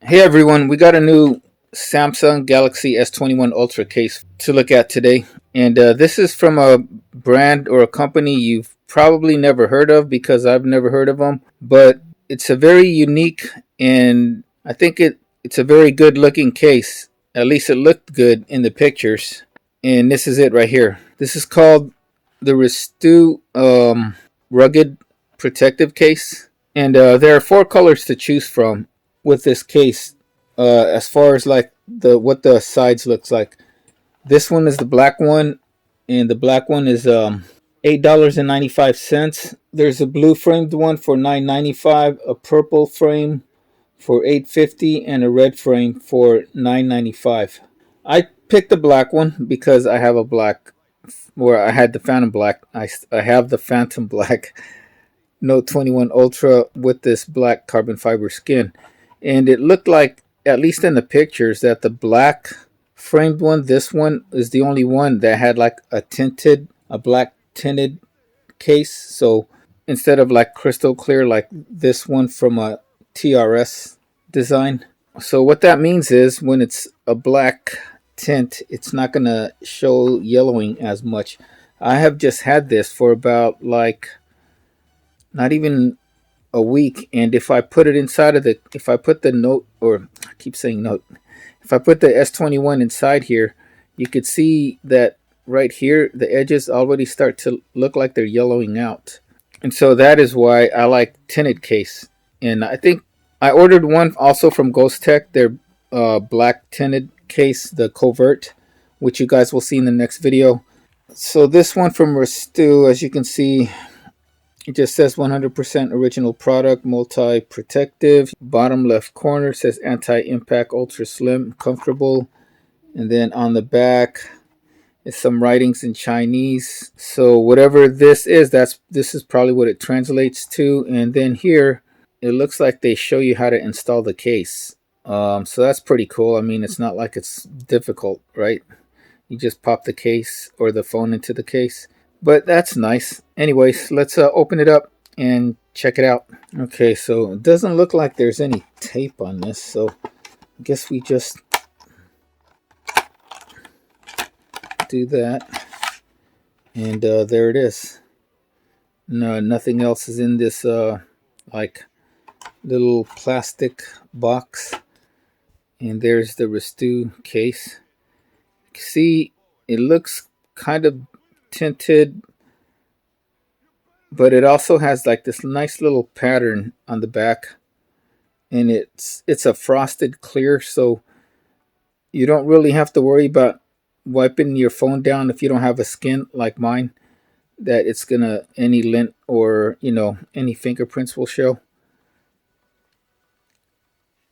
Hey everyone, we got a new Samsung Galaxy S21 Ultra case to look at today. And this is from a brand or a company you've probably never heard of because I've never heard of them. But it's a very unique and I think it's a very good looking case. At least it looked good in the pictures. And this is it right here. This is called the Restoo Rugged Protective Case. And there are four colors to choose from with this case. As far as like the what the sides looks like, this one is the black one, and the black one is $8.95. There's a blue framed one for $9.95, a purple frame for $8.50, and a red frame for $9.95. I picked the black one because I have a black, where I had the Phantom Black. I have the Phantom Black Note 21 Ultra with this black carbon fiber skin. And it looked like, at least in the pictures, that the black framed one, this one, is the only one that had like a black tinted case. So instead of like crystal clear like this one from a TRS design. So what that means is when it's a black tint, it's not going to show yellowing as much. I have just had this for about like not even a week, and if I put it inside of if I put the note, or I keep saying note, if I put the S21 inside here, you could see that right here the edges already start to look like they're yellowing out. And so that is why I like tinted case. And I think I ordered one also from Ghost Tech, their black tinted case, the Covert, which you guys will see in the next video. So this one from Restoo, as you can see, it just says 100% original product, multi-protective. Bottom left corner says anti-impact, ultra slim, comfortable. And then on the back is some writings in Chinese. So whatever this is, this is probably what it translates to. And then here, it looks like they show you how to install the case. So that's pretty cool. I mean, it's not like it's difficult, right? You just pop the case or the phone into the case. But that's nice. Anyways, let's open it up and check it out. Okay, so it doesn't look like there's any tape on this, so I guess we just do that. And there it is. No, nothing else is in this like little plastic box. And there's the Restoo case. See, it looks kind of tinted, but it also has like this nice little pattern on the back, and it's a frosted clear, so you don't really have to worry about wiping your phone down if you don't have a skin like mine, that it's gonna, any lint or any fingerprints will show.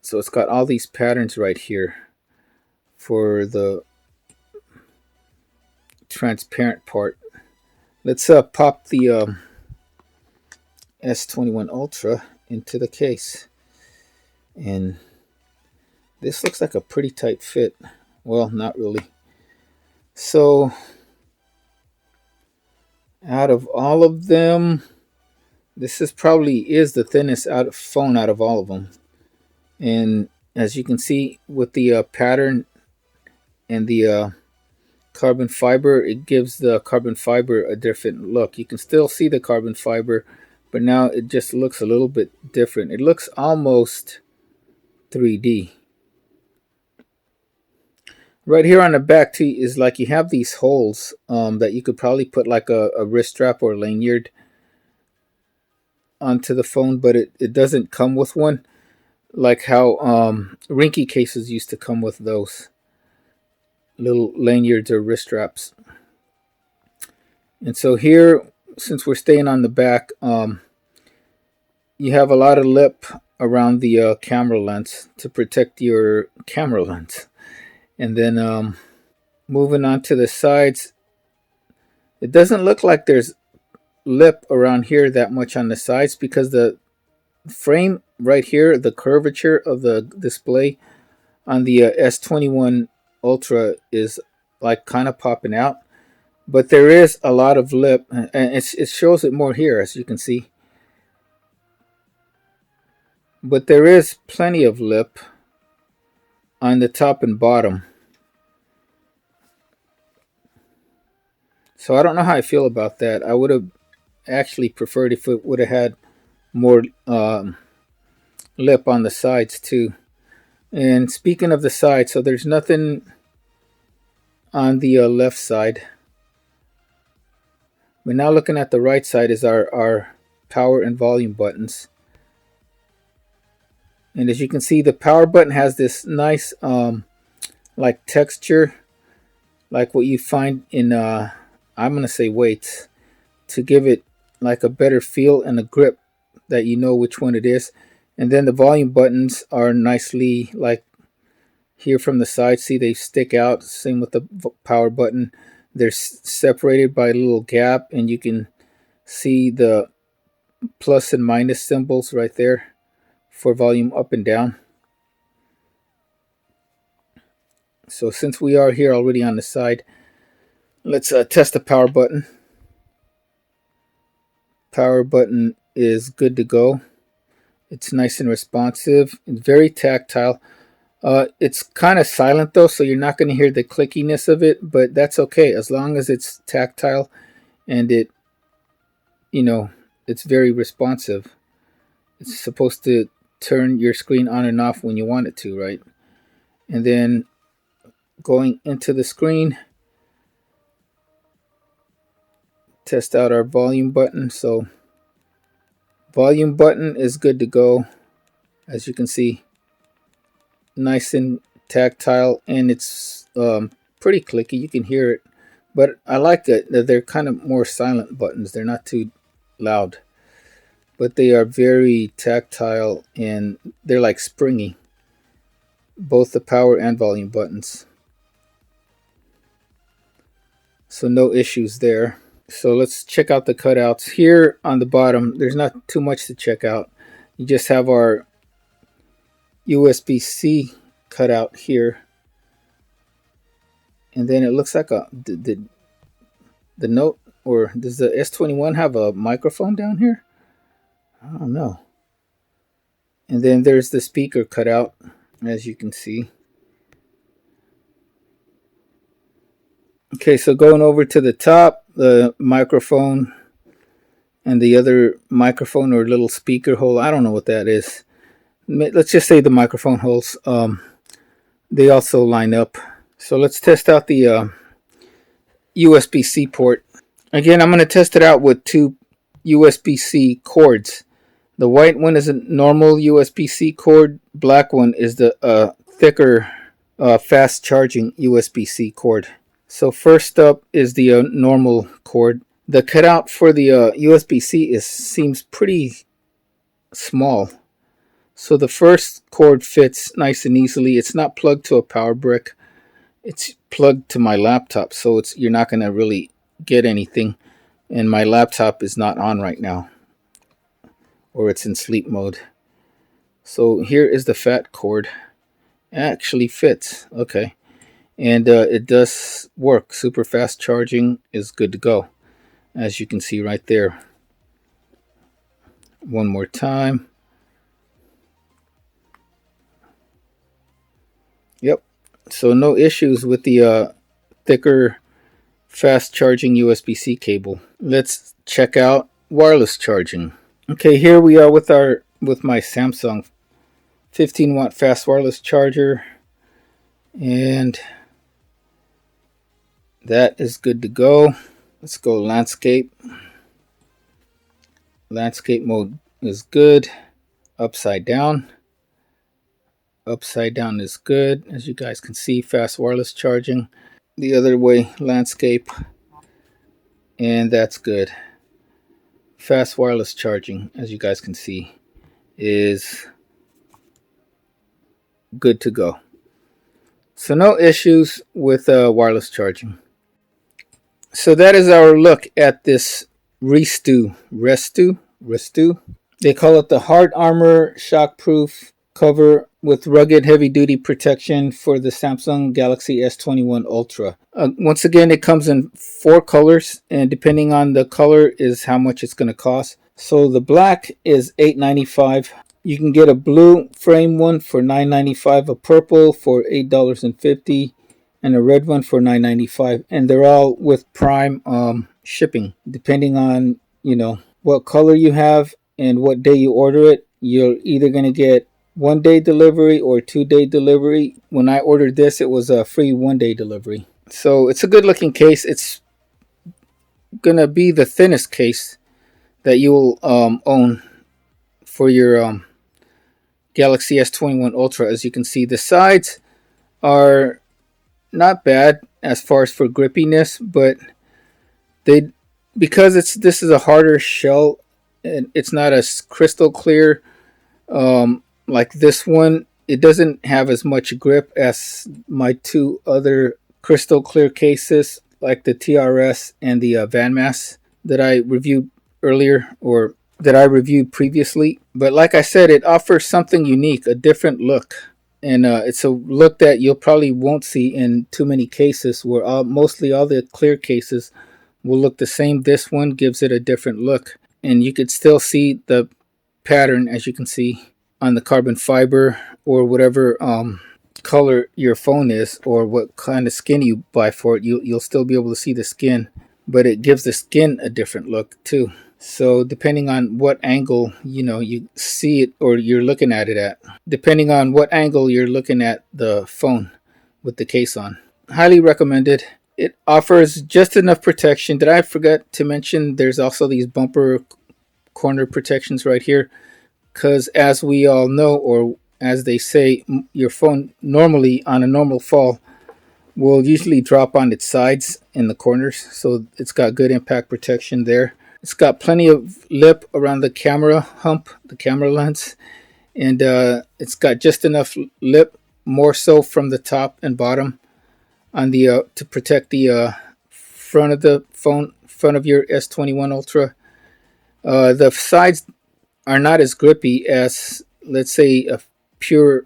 So it's got all these patterns right here for the transparent part. Let's pop the S21 Ultra into the case. And this looks like a pretty tight fit. Well, not really. So out of all of them, this is probably the thinnest phone out of all of them. And as you can see with the pattern and the carbon fiber, it gives the carbon fiber a different look. You can still see the carbon fiber, but now it just looks a little bit different. It looks almost 3D. Right here on the back too is like you have these holes that you could probably put like a wrist strap or lanyard onto the phone, but it doesn't come with one, like how Rinky cases used to come with those little lanyards or wrist straps. And so here, since we're staying on the back, you have a lot of lip around the camera lens to protect your camera lens. And then moving on to the sides, it doesn't look like there's lip around here that much on the sides, because the frame right here, the curvature of the display on the S21 Ultra is like kind of popping out. But there is a lot of lip, and it shows it more here, as you can see. But there is plenty of lip on the top and bottom. So I don't know how I feel about that. I would have actually preferred if it would have had more lip on the sides too. And speaking of the sides, so there's nothing on the left side. But now looking at the right side is our power and volume buttons. And as you can see, the power button has this nice like texture, like what you find in I'm gonna say weights, to give it like a better feel and a grip that you know which one it is. And then the volume buttons are nicely, like here from the side, see they stick out. Same with the power button. They're separated by a little gap, and you can see the plus and minus symbols right there for volume up and down. So since we are here already on the side, let's test the power button. Power button is good to go. It's nice and responsive and very tactile. It's kind of silent though, so you're not going to hear the clickiness of it, but that's okay as long as it's tactile and it, you know, it's very responsive. It's supposed to turn your screen on and off when you want it to, right? And then going into the screen, test out our volume button. So volume button is good to go. As you can see, nice and tactile, and it's pretty clicky. You can hear it, but I like it. They're kind of more silent buttons. They're not too loud, but they are very tactile and they're like springy, both the power and volume buttons. So no issues there. So let's check out the cutouts. Here on the bottom, there's not too much to check out. You just have our USB-C cutout here. And then it looks like the Note, or does the S21 have a microphone down here? I don't know. And then there's the speaker cutout, as you can see. Okay, so going over to the top, the microphone and the other microphone or little speaker hole, I don't know what that is. Let's just say the microphone holes, they also line up. So let's test out the USB-C port. Again, I'm going to test it out with two USB-C cords. The white one is a normal USB-C cord. Black one is the thicker, fast charging USB-C cord. So first up is the normal cord. The cutout for the USB-C seems pretty small. So the first cord fits nice and easily. It's not plugged to a power brick. It's plugged to my laptop, so you're not going to really get anything. And my laptop is not on right now, or it's in sleep mode. So here is the fat cord. It actually fits. Okay. And it does work. Super fast charging is good to go, as you can see right there. One more time. Yep. So no issues with the thicker fast charging USB-C cable. Let's check out wireless charging. Okay, here we are with my Samsung 15-watt fast wireless charger, and that is good to go. Let's go landscape. Landscape mode is good. Upside down. Upside down is good. As you guys can see, fast wireless charging. The other way, landscape. And that's good. Fast wireless charging, as you guys can see, is good to go. So no issues with wireless charging. So that is our look at this Restoo. They call it the Hard Armor Shockproof Cover with rugged heavy-duty protection for the Samsung Galaxy S21 Ultra. Once again, it comes in 4 colors, and depending on the color is how much it's going to cost. So the black is $8.95. You can get a blue frame one for $9.95, a purple for $8.50, and a red one for $9.95. And they're all with Prime shipping. Depending on, what color you have and what day you order it, you're either going to get 1 day delivery or 2 day delivery. When I ordered this, it was a free 1 day delivery. So it's a good looking case. It's going to be the thinnest case that you'll own for your Galaxy S21 Ultra. As you can see, the sides are not bad as far as for grippiness, but because this is a harder shell and it's not as crystal clear like this one. It doesn't have as much grip as my two other crystal clear cases, like the TRS and the Van Mass that I reviewed earlier, or that I reviewed previously. But like I said, it offers something unique, a different look. And it's a look that you'll probably won't see in too many cases, where mostly all the clear cases will look the same. This one gives it a different look. And you could still see the pattern, as you can see, on the carbon fiber, or whatever color your phone is, or what kind of skin you buy for it. You'll still be able to see the skin, but it gives the skin a different look too. So depending on what angle you see it, or you're looking at it at, depending on what angle you're looking at the phone with the case on. Highly recommended. It offers just enough protection. Did I forget to mention there's also these bumper corner protections right here? Because as we all know, or as they say, your phone normally on a normal fall will usually drop on its sides in the corners. So it's got good impact protection there. It's got plenty of lip around the camera hump, the camera lens. And it's got just enough lip, more so from the top and bottom, on the to protect the front of the phone, front of your S21 Ultra. The sides are not as grippy as, let's say, a pure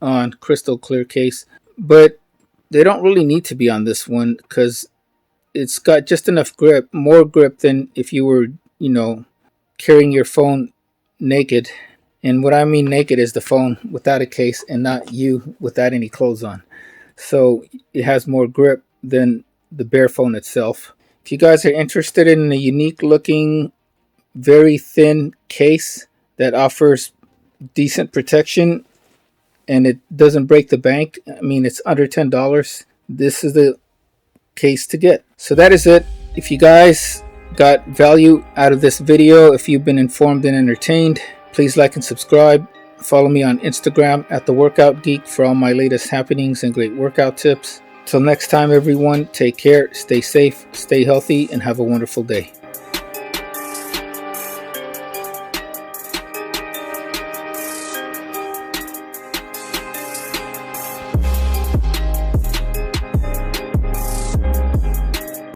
on crystal clear case, but they don't really need to be on this one, because it's got just enough grip, more grip than if you were carrying your phone naked. And what I mean naked is the phone without a case, and not you without any clothes on. So it has more grip than the bare phone itself. If you guys are interested in a unique looking, very thin case that offers decent protection and it doesn't break the bank, I mean, it's under $10, this is the case to get. So that is it. If you guys got value out of this video, if you've been informed and entertained, please like and subscribe. Follow me on Instagram at The Workout Geek for all my latest happenings and great workout tips. Till next time, everyone, take care, stay safe, stay healthy, and have a wonderful day.